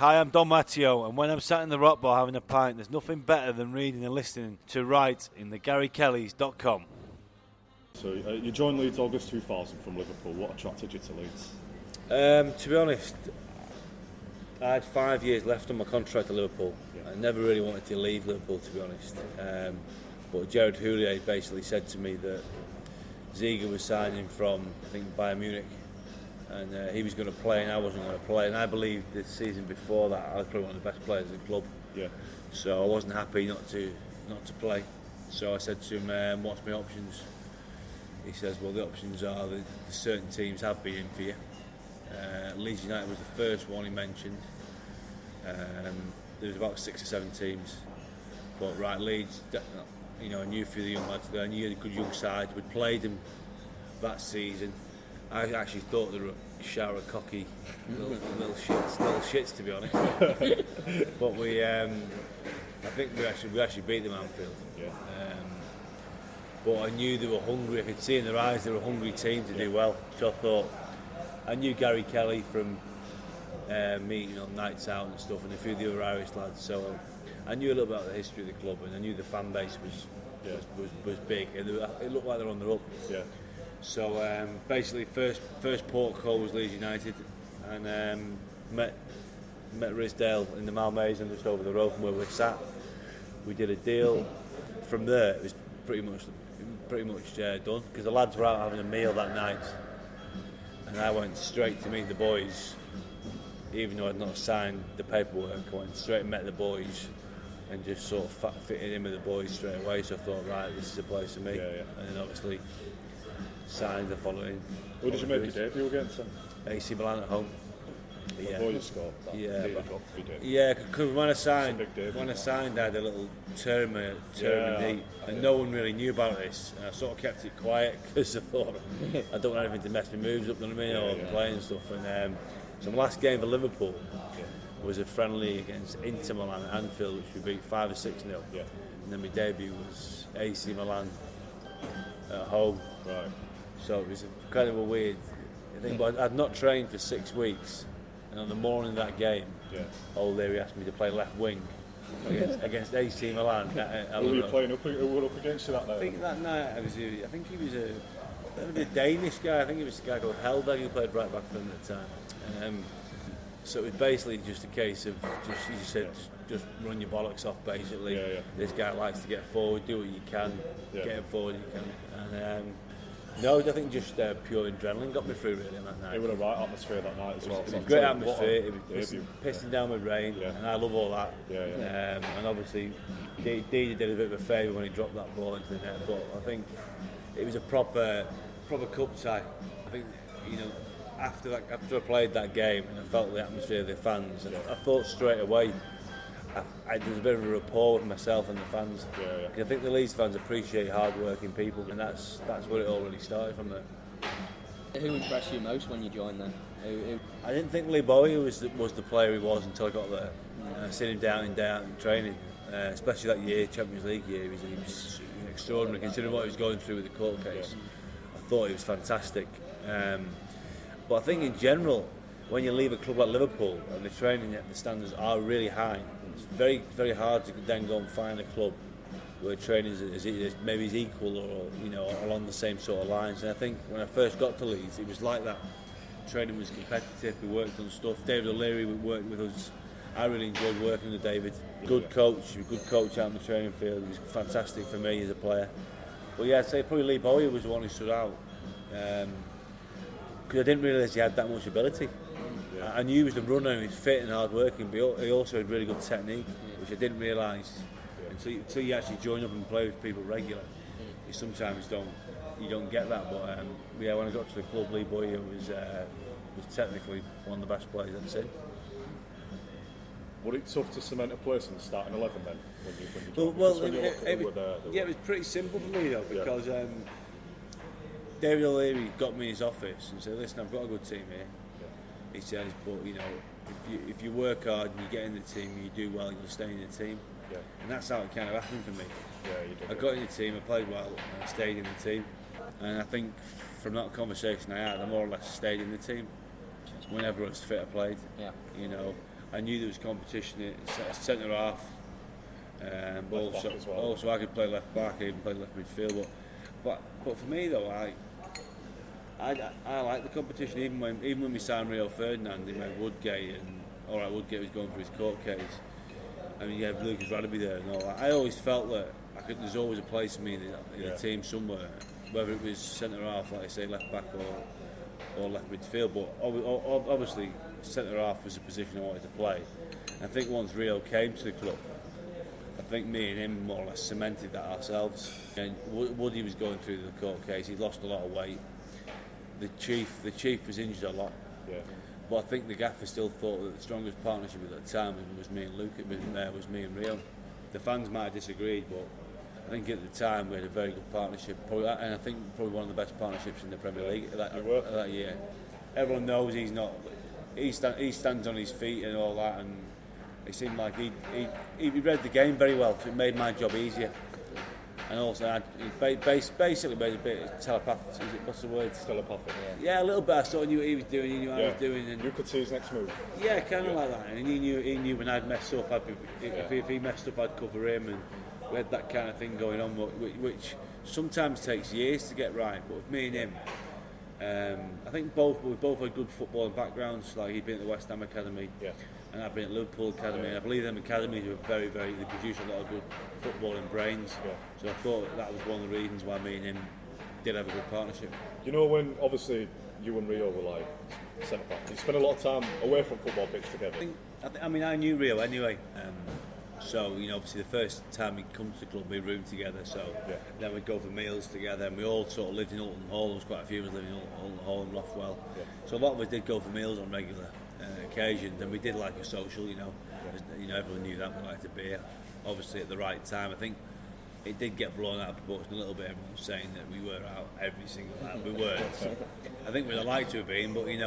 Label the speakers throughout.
Speaker 1: Hi, I'm Don Matteo, and when I'm sat in the rock bar having a pint, there's nothing better than reading and listening to Write in the GaryKellys.com.
Speaker 2: So you joined Leeds August 2000 from Liverpool. What attracted you to Leeds?
Speaker 1: To be honest, I had 5 years left on my contract at Liverpool. I never really wanted to leave Liverpool, to be honest. But Gerard Houllier basically said to me that Ziege was signing from, I think, Bayern Munich, and he was going to play and I wasn't going to play. And I believe the season before that I was probably one of the best players in the club. Yeah. So I wasn't happy not to play. So I said to him, "What's my options?" He says, "Well, the options are that certain teams have been in for you." Leeds United was the first one he mentioned. There was about 6 or 7 teams, but right, Leeds, I knew a few of the young lads there. I knew a good young side. We'd played them that season. I actually thought they were a shower of cocky little shits, to be honest. But I think we actually beat them at Anfield. Yeah. But I knew they were hungry. I could see in their eyes they were a hungry team to do well. So I thought, I knew Gary Kelly from meeting on nights out and stuff, and a few of the other Irish lads. So I knew a little about the history of the club, and I knew the fan base was big, and it looked like they're on the up. Yeah. So basically, first port call was Leeds United, and met Rizdale in the Malmaison just over the road from where we sat. We did a deal. From there, it was pretty much done, because the lads were out having a meal that night, and I went straight to meet the boys, even though I'd not signed the paperwork. I went straight and met the boys, and just sort of fitted in with the boys straight away. So I thought, right, this is a place for me. Yeah. And then obviously signed the following.
Speaker 2: Who did you make your debut against then?
Speaker 1: AC Milan at home.
Speaker 2: Before you scored.
Speaker 1: Yeah, because when I signed, I had a little tournament, and no one really knew about this. And I sort of kept it quiet because I thought I don't want anything to mess my moves up, you know what I mean, or playing and stuff. And so my last game for Liverpool was a friendly against Inter Milan at Anfield, which we beat 5 or 6-0. Yeah. And then my debut was AC Milan at home. Right. So it was kind of a weird thing, but I'd not trained for 6 weeks. And on the morning of that game, Old Leary asked me to play left wing against AC Milan.
Speaker 2: Who were you playing up against you that night?
Speaker 1: I think that night I think he was a Danish guy. I think he was a guy called Helberg who played right back for him at the time. So it was basically just a case of just run your bollocks off. Basically, this guy likes to get forward, do what you can, get him forward, you can. And no, I think just pure adrenaline got me through really on that night.
Speaker 2: It was a right atmosphere that night as well.
Speaker 1: It was a great atmosphere. It was pissing down with rain, and I love all that. And obviously, Didi did a bit of a favour when he dropped that ball into the net. But I think it was a proper cup tie. I think after I played that game and I felt the atmosphere of the fans, and I thought straight away. There was a bit of a rapport with myself and the fans. I think the Leeds fans appreciate hard-working people, and that's where it all really started from there.
Speaker 3: Who impressed you most when you joined then?
Speaker 1: I didn't think Lee Bowie was the player he was until I got there. Seen him down and down in training, especially that year, Champions League year. He was extraordinary considering what he was going through with the court case. I thought he was fantastic. But I think in general, when you leave a club like Liverpool and the training the standards are really high, it's very, very hard to then go and find a club where training is maybe equal or along the same sort of lines. And I think when I first got to Leeds, it was like that. Training was competitive. We worked on stuff. David O'Leary worked with us. I really enjoyed working with David. Good coach out in the training field. He was fantastic for me as a player. But yeah, I'd say probably Lee Bowyer was the one who stood out because I didn't realise he had that much ability. I knew he was the runner, he was fit and hard working, but he also had really good technique, which I didn't realise until you actually join up and play with people regularly. You sometimes don't get that. But when I got to the club, Lee Bowyer was technically one of the best players I'd seen.
Speaker 2: Was it tough to cement a place in the starting 11 then?
Speaker 1: It was pretty simple for me though, because David O'Leary got me in his office and said, "Listen, I've got a good team here." He says, "But if you work hard and you get in the team, you do well, you'll stay in the team." And that's how it kind of happened for me. I got in the team, I played well, and I stayed in the team. And I think from that conversation I had, I more or less stayed in the team. Whenever I was fit, I played. I knew there was competition at centre half, but
Speaker 2: Left back as well.
Speaker 1: also I could play left back, I even played left midfield. But for me though, I like the competition. Even when we signed Rio Ferdinand, he went Woodgate, and all right, Woodgate was going for his court case. I mean, you have Lucas Radaby there and all that. I always felt that there's always a place for me in the team somewhere, whether it was centre half, like I say, left back or left midfield. But obviously, centre half was a position I wanted to play. I think once Rio came to the club, I think me and him more or less cemented that ourselves. And Woody was going through the court case. He'd lost a lot of weight. The chief was injured a lot.
Speaker 2: Yeah.
Speaker 1: But I think the gaffer still thought that the strongest partnership at the time was me and Luke. Was me and Rio. The fans might have disagreed, but I think at the time we had a very good partnership. And I think probably one of the best partnerships in the Premier League that year. Everyone knows he's not. He stands on his feet and all that, and it seemed like he read the game very well. So it made my job easier. And also, he basically made a bit of telepathic. What's the word?
Speaker 2: Telepathic.
Speaker 1: Yeah, a little bit. I sort of knew what he was doing. He knew what I was doing. And
Speaker 2: you could see his next move.
Speaker 1: yeah, kind of like that. And he knew when I'd mess up. If he messed up, I'd cover him. And we had that kind of thing going on, which sometimes takes years to get right. But with me and him, I think we both had good footballing backgrounds. Like he'd been at the West Ham Academy. Yeah. And I've been at Liverpool Academy, and I believe them academies were they produce a lot of good footballing brains. Yeah. So I thought that was one of the reasons why me and him did have a good partnership.
Speaker 2: You know, when obviously you and Rio were like centre back, you spent a lot of time away from football pitch together.
Speaker 1: I knew Rio anyway. So obviously the first time he'd come to the club, we roomed together. So then we'd go for meals together, and we all sort of lived in Alton Hall. There was quite a few of us living in Alton Hall and Rothwell. Yeah. So a lot of us did go for meals on regular occasions, and we did like a social. Everyone knew that we liked a beer. Obviously at the right time. I think it did get blown out of proportion a little bit. Everyone was saying that we were out every single night. We weren't. I think we'd have liked to have been, but it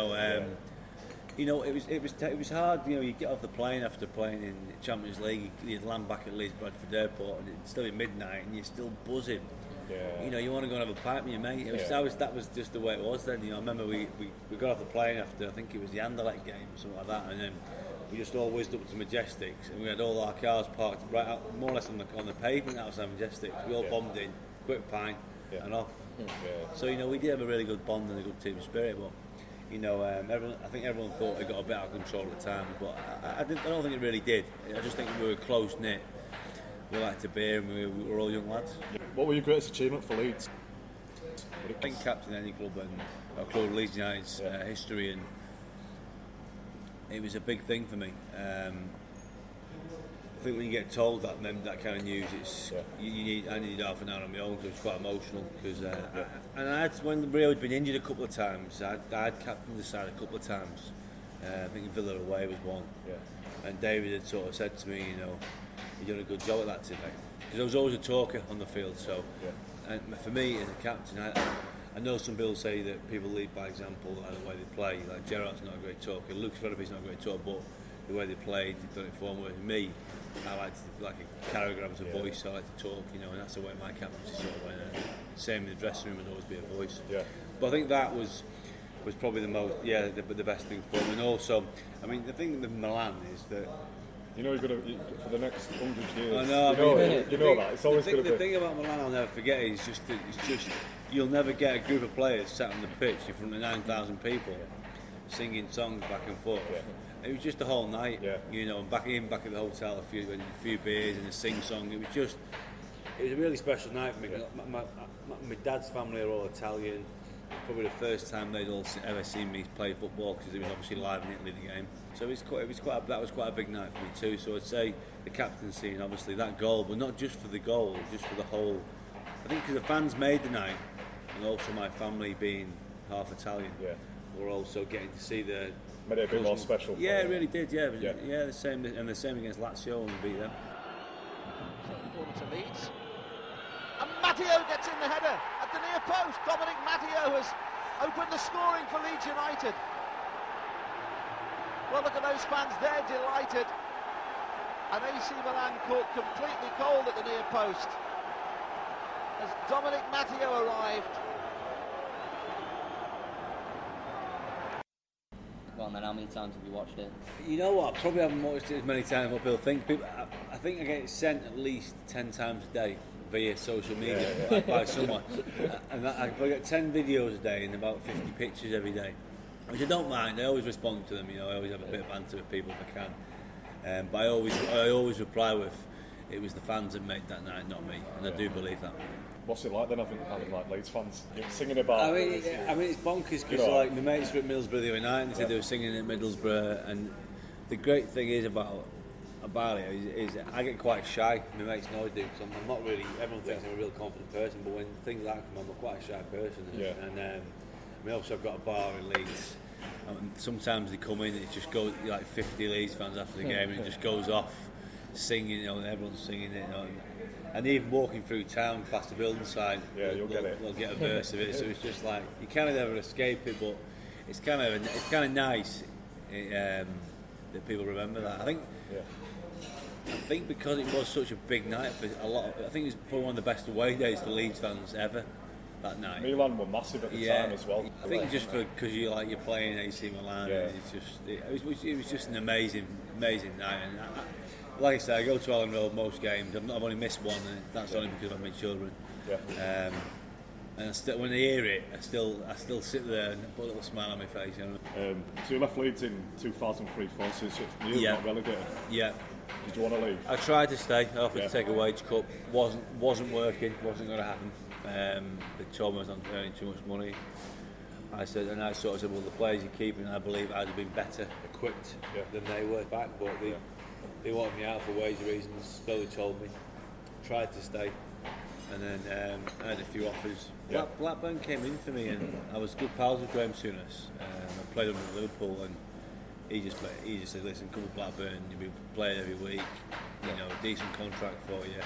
Speaker 1: was hard. You get off the plane after playing in the Champions League, you'd land back at Leeds Bradford Airport, and it'd still be midnight, and you're still buzzing. Yeah. You want to go and have a pint with your mate. That was just the way it was then. I remember we got off the plane after, I think it was the Anderlecht game or something like that, and then we just all whizzed up to Majestics, and we had all our cars parked right out, more or less on the pavement outside Majestics. We all bombed in, quick pint, and off. Yeah. So we did have a really good bond and a good team spirit, but. I think everyone thought it got a bit out of control at the time, but I don't think it really did. I just think we were close knit. We liked a beer, and we were all young lads.
Speaker 2: What were your greatest achievement for Leeds?
Speaker 1: I think captain any club and our club Leeds United's history, and it was a big thing for me. I think when you get told that kind of news, I needed half an hour on my own because it was quite emotional. When Rio had been injured a couple of times, I'd captained the side a couple of times. I think Villa away was one. Yeah. And David had sort of said to me, you're doing a good job at that today. Because I was always a talker on the field. So, and for me as a captain, I know some people say that people lead by example, like the way they play. Like Gerrard's not a great talker, Lucas Radaby's not a great talker, but the way they played, they've done it for me. Me, I like a character as a voice. So I like to talk, and that's the way my captaincy sort of went. Same in the dressing room, would always be a voice. Yeah. But I think that was probably the best thing for him. And also, the thing with Milan is that
Speaker 2: you're gonna for the next 100 years.
Speaker 1: I know.
Speaker 2: That it's always going to be.
Speaker 1: The thing about Milan I'll never forget is just you'll never get a group of players sat on the pitch in front of 9,000 people singing songs back and forth. Yeah. It was just the whole night, and back at the hotel, a few beers and a sing-song. It was a really special night for me. Yeah. My dad's family are all Italian. Probably the first time they'd all ever seen me play football, because it was obviously live in Italy, the game. So that was quite a big night for me too. So I'd say the captaincy and obviously that goal, but not just for the goal, just for the whole. I think because the fans made the night, and also my family being half Italian, were also getting to see the.
Speaker 2: Made it a bit more special.
Speaker 1: Yeah, it really did. Yeah, the same against Lazio and beat them.
Speaker 4: Second corner to Leeds, and Matteo gets in the header at the near post. Dominic Matteo has opened the scoring for Leeds United. Well, look at those fans; they're delighted. And AC Milan caught completely cold at the near post as Dominic Matteo arrived.
Speaker 3: and then how many times have you watched it?
Speaker 1: You know what? I probably haven't watched it as many times as what people think. I think I get it sent at least 10 times a day via social media by someone. And I get 10 videos a day and about 50 pictures every day, which I don't mind. I always respond to them. You know, I always have a bit of banter with people if I can. But I always reply with, "It was the fans that made that night, not me," and I do believe that.
Speaker 2: What's it like then having like Leeds fans singing about?
Speaker 1: I mean, it's bonkers because like my mates were at Middlesbrough the other night and they said they were singing at Middlesbrough, and the great thing is about it is I get quite shy. My mates know I do, because I'm not really. Everyone thinks I'm a real confident person, but when things like that come, I'm quite a shy person. And I mean, obviously I've got a bar in Leeds. And sometimes they come in and it just goes like 50 Leeds fans after the game, and it just goes off singing, you know, and everyone's singing it. You know, and even walking through town past the building side,
Speaker 2: you'll get it.
Speaker 1: They'll get a verse of it. So it's just like you kind of never escape it, but it's kind of nice that people remember that. I think because it was such a big night for a lot. I think it's probably one of the best away days for Leeds fans ever. That night.
Speaker 2: Milan were massive at the time as well.
Speaker 1: I think just because you're playing AC Milan, it was just an amazing night. And like I said, I go to Allen Road most games. I've only missed one, and that's only because of my children. And when I hear it, I still sit there and put a little smile on my face. You know?
Speaker 2: So you left Leeds in 2003-04, so you got relegated.
Speaker 1: Yeah.
Speaker 2: Did you want to leave?
Speaker 1: I tried to stay. I offered to take a wage cut. Wasn't working. Wasn't going to happen. They told me I was not earning too much money. I sort of said, well, the players you're keeping, I believe I'd have been better equipped than they were back, but they wanted me out for wage reasons, so they told me. Tried to stay, and then I had a few offers. Blackburn came in for me, and I was good pals with Graham Souness. I played under Liverpool, and he just said, listen, come to Blackburn, you'll be playing every week, you know, a decent contract for you.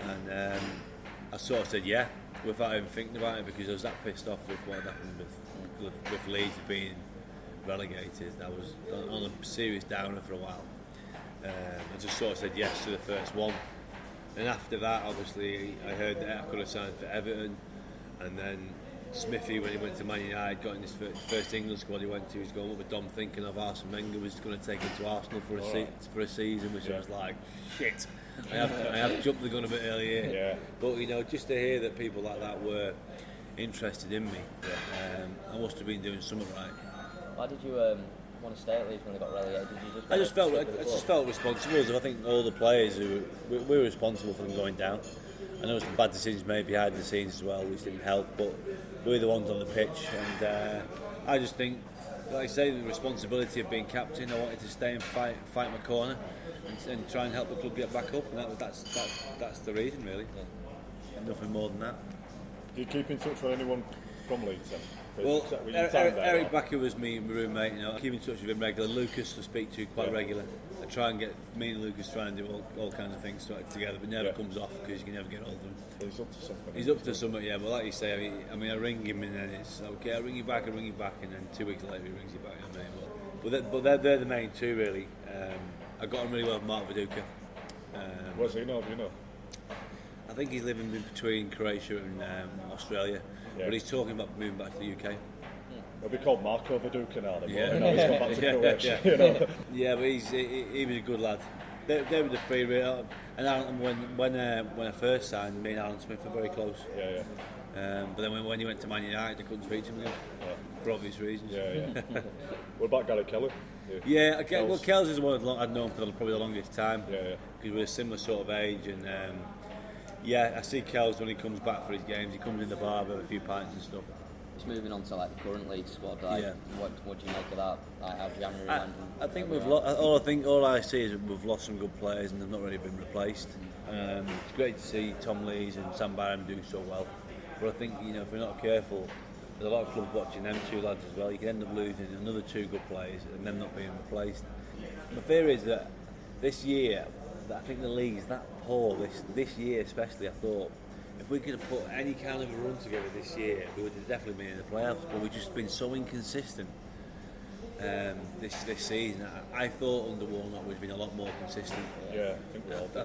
Speaker 1: And I sort of said without even thinking about it, because I was that pissed off with what had happened with Leeds being relegated. I was on a serious downer for a while. I just sort of said yes to the first one, and after that, obviously, I heard that I could have signed for Everton, and then Smithy, when he went to Man United, got in his first England squad he went to. He was going up with Dom, thinking of Arsene Wenger was going to take him to Arsenal for a season, which I was like, shit. I have jumped the gun a bit earlier, but you know, just to hear that people like that were interested in me, I must have been doing something right.
Speaker 3: Why did you want to stay at Leeds when they got relegated? Did you
Speaker 1: I just felt responsible. I think all the players we were responsible for them going down. I know some bad decisions made behind the scenes as well, which didn't help, but we were the ones on the pitch, and I just think, like I say, the responsibility of being captain, I wanted to stay and fight my corner and try and help the club get back up, and that's the reason, really. Nothing more than that.
Speaker 2: Do you keep in touch with anyone from Leeds then?
Speaker 1: Well, Eric Bakker was my roommate. You know, I keep in touch with him regular. Lucas I speak to quite regular. I try and me and Lucas try and do all kinds of things together, but never comes off because you can never get hold of him.
Speaker 2: He's up to something.
Speaker 1: He's up to something, yeah. But like you say, I mean, I ring him and then it's okay. I ring you back, and then 2 weeks later he rings you back. I mean, but they're the main two really. I got on really well with Mark Viduka.
Speaker 2: Where's he now? Do you know?
Speaker 1: I think he's living in between Croatia and Australia, but he's talking about moving back to the UK.
Speaker 2: He'll be called Marco Viduka now.
Speaker 1: Now
Speaker 2: he's gone back to Croatia. You know?
Speaker 1: Yeah, but he was a good lad. They were the three really. And Alan, when I first signed, me and Alan Smith were very close. But then when he went to Man United, I couldn't speak to him again for obvious reasons.
Speaker 2: What about Gary Kelly?
Speaker 1: Well, Kells is the one I'd known for probably the longest time. Because we're a similar sort of age, and I see Kells when he comes back for his games. He comes in the bar with a few pints and stuff.
Speaker 3: Just moving on to like the current Leeds squad, what do you make of that? Like how January went?
Speaker 1: I think all I see is we've lost some good players and they've not really been replaced. It's great to see Tom Lees and Sam Barham do so well, but I think if we're not careful, there's a lot of clubs watching them two lads as well. You can end up losing another two good players and them not being replaced. My fear is that this year, I think the league is that poor. This year especially, I thought, if we could have put any kind of a run together this year, we would have definitely been in the playoffs. But we've just been so inconsistent this season. I thought under Warnock we'd been a lot more consistent. I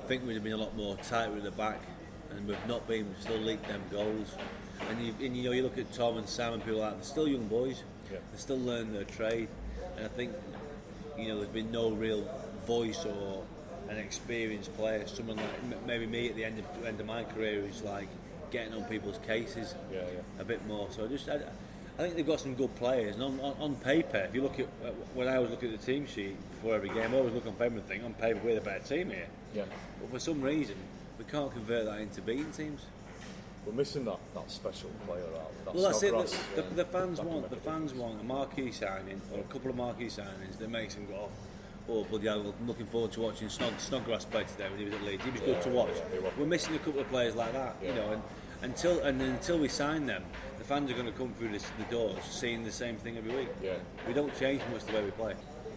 Speaker 1: think we'd have been a lot more tighter at the back, and we've not been. We've still leaked them goals. And you look at Tom and Sam and people like that. They're still young boys. They're still learning their trade. And I think, there's been no real voice or an experienced player. Someone like maybe me at the end of my career who's like getting on people's cases a bit more. So I think they've got some good players. And on paper, if you look at when I was looking at the team sheet before every game, I always look on paper and think on paper we're the better team here.
Speaker 2: Yeah.
Speaker 1: But for some reason, we can't convert that into beating teams.
Speaker 2: We're missing that special player out.
Speaker 1: Well, that's it. The fans want a marquee signing or a couple of marquee signings that makes them go, oh bloody hell! I'm looking forward to watching Snodgrass play today when he was at Leeds. He was good to watch. We're missing a couple of players like that, and until we sign them, the fans are going to come through the doors seeing the same thing every week.
Speaker 2: Yeah.
Speaker 1: We don't change much the way we play.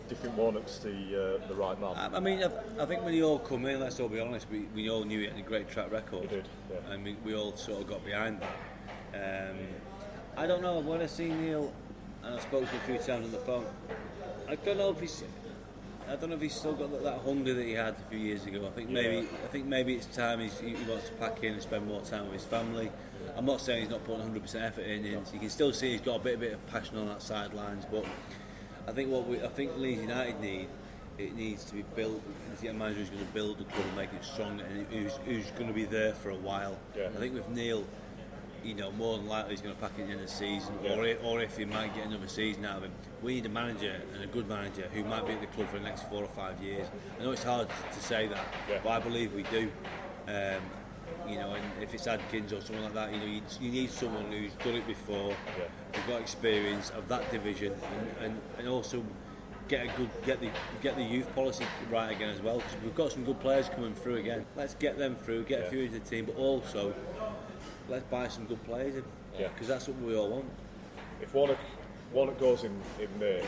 Speaker 2: Do you think Warnock's the right man?
Speaker 1: I mean, I think when he all come in, let's all be honest, we all knew he had a great track record.
Speaker 2: We did, yeah.
Speaker 1: And we all sort of got behind that. I don't know, when I see Neil, and I spoke to him a few times on the phone, I don't know if he's still got that hunger that he had a few years ago. I think maybe it's time he wants to pack in and spend more time with his family. I'm not saying he's not putting 100% effort in. You can still see he's got a bit of passion on that sidelines, but I think Leeds United needs to be built. Needs to get a manager who's going to build the club and make it stronger, and who's going to be there for a while.
Speaker 2: Yeah.
Speaker 1: I think with Neil, more than likely he's going to pack it in the season, or if he might get another season out of him. We need a manager, and a good manager, who might be at the club for the next 4 or 5 years. I know it's hard to say that, but I believe we do. And if it's Adkins or someone like that, you need someone who's done it before, who's got experience of that division, and also get the youth policy right again as well. Because we've got some good players coming through again. Let's get them through, get a few into the team, but also let's buy some good players in. Because that's what we all want.
Speaker 2: If Warnock goes in May,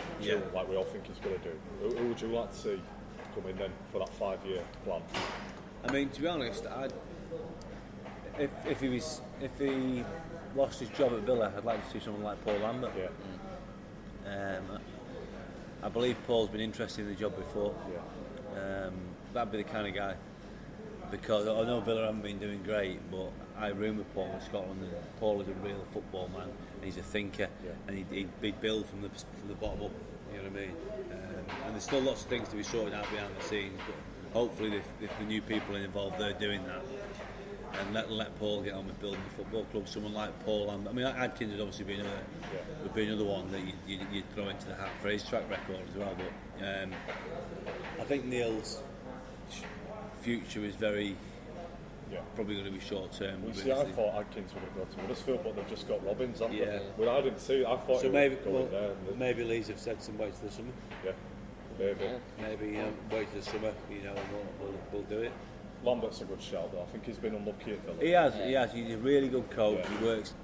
Speaker 2: like we all think he's going to do, who would you like to see come in then for that 5-year plan?
Speaker 1: I mean, to be honest, if he lost his job at Villa, I'd like to see someone like Paul Lambert. I believe Paul's been interested in the job before. That'd be the kind of guy. Because I know Villa haven't been doing great, but I room with Paul in Scotland, and Paul is a real football man, and he's a thinker, and he'd build from the bottom up. You know what I mean? And there's still lots of things to be sorted out behind the scenes, but hopefully if the new people involved, they're doing that. And let Paul get on with building the football club. Someone like Paul, I mean, Adkins would obviously be another one that you'd throw into the hat for his track record as well. But I think Neil's future is probably going to be short term.
Speaker 2: Well, see, I thought Adkins would have got to Huddersfield, but they've just got Robbins. I didn't see it. I thought
Speaker 1: so. Maybe Leeds have said some wait till the summer.
Speaker 2: Yeah, maybe.
Speaker 1: Wait till the summer. And we'll do it.
Speaker 2: Lambert's a good shout though. I think he's been unlucky at Villa.
Speaker 1: He has. He's a really good coach.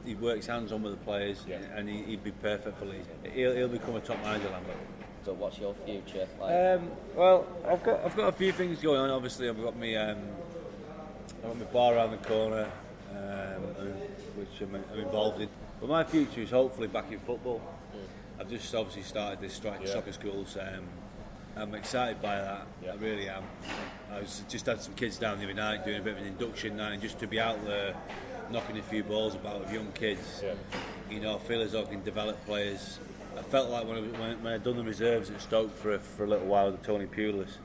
Speaker 1: He works hands on with the players, and he'd be perfect for Leeds. He'll become a top manager, Lambert.
Speaker 3: So what's your future
Speaker 1: like? Well, I've got a few things going on. Obviously, I've got my bar around the corner, which I'm involved in. But my future is hopefully back in football. I've just obviously started this striking soccer schools. I'm excited by that. I really am. I just had some kids down the other night doing a bit of an induction night, and just to be out there knocking a few balls about with young kids. I feel as though I can develop players. I felt like when I'd done the reserves at Stoke for a little while with Tony Pulis,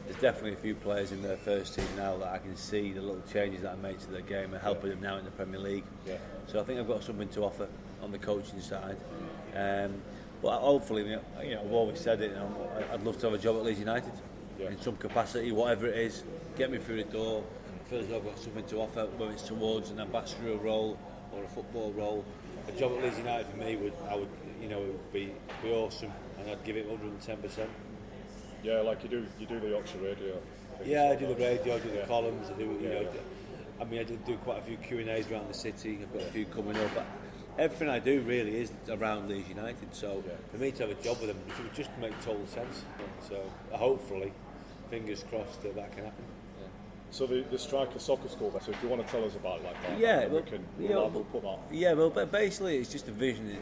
Speaker 1: there's definitely a few players in their first team now that I can see the little changes that I made to their game and helping them now in the Premier League. So I think I've got something to offer on the coaching side. But hopefully, I've always said it, I'd love to have a job at Leeds United in some capacity, whatever it is, get me through the door. I feel as though I've got something to offer, whether it's towards an ambassadorial role or a football role. A job at Leeds United for me it would be awesome, and I'd give it 110%.
Speaker 2: Yeah, like you do the Yorkshire radio.
Speaker 1: I do the radio, I do the columns, I do I did do quite a few Q&As around the city. I've got a few coming up. But everything I do really is around Leeds United, so for me to have a job with them, it would just make total sense. So hopefully, fingers crossed that can happen.
Speaker 2: So the striker soccer school, so if you want to tell us about that, we'll put that.
Speaker 1: Yeah, well, but basically it's just a vision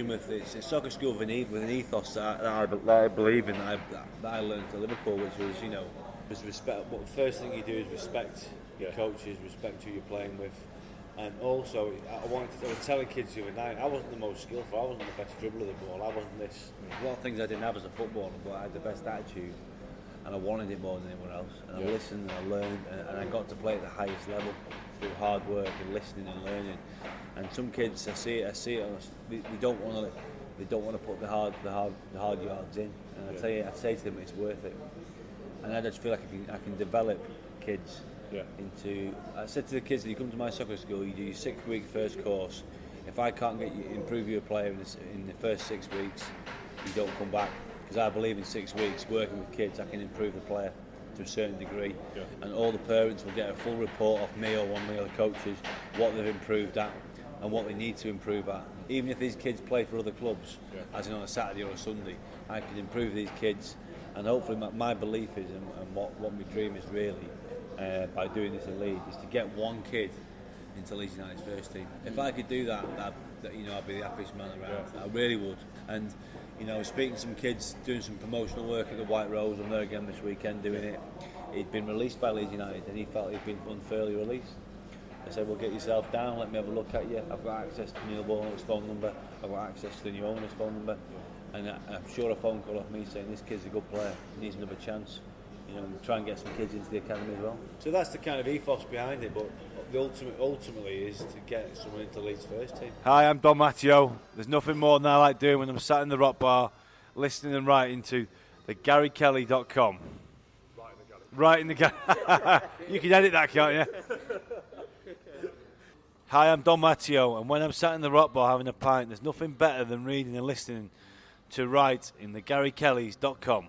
Speaker 1: with it's a soccer school with an ethos that I believe in, that I learned at Liverpool, which was respect. Well, the first thing you do is respect your coaches, respect who you're playing with, And also, I was telling kids the other night, I wasn't the most skillful, I wasn't the best dribbler of the ball, I wasn't this. A lot of things I didn't have as a footballer, but I had the best attitude, and I wanted it more than anyone else. And I listened and I learned, and I got to play at the highest level through hard work and listening and learning. And some kids, I see it, they don't want to put the hard yards in. And I say to them, it's worth it. And I just feel like I can develop kids. I said to the kids, you come to my soccer school, you do your 6-week first course. If I can't improve you a player in the first 6 weeks, you don't come back. Because I believe in 6 weeks working with kids, I can improve the player to a certain degree. And all the parents will get a full report off me or one of the other coaches, what they've improved at and what they need to improve at. Even if these kids play for other clubs, as in on a Saturday or a Sunday, I can improve these kids. And hopefully my belief is, and what my dream is really, by doing this in Leeds, is to get one kid into Leeds United's first team. If I could do that, I'd be the happiest man around. I really would. And speaking to some kids, doing some promotional work at the White Rose, I'm there again this weekend doing it. He'd been released by Leeds United and he felt he'd been unfairly released. I said, well, get yourself down, let me have a look at you. I've got access to Neil Bourne's phone number, I've got access to the new owner's phone number, and I'm sure a phone call off me saying this kid's a good player, he needs another chance. Try and get some kids into the academy as well. So that's the kind of ethos behind it, but the ultimately is to get someone into Leeds first team.
Speaker 5: Hi, I'm Matteo. There's nothing more than I like doing when I'm sat in the rock bar, listening and writing to the GaryKelly.com. Right in the Gary. You can edit that, can't you? Hi, I'm Matteo, and when I'm sat in the rock bar having a pint, there's nothing better than reading and listening to write in the GaryKellys.com.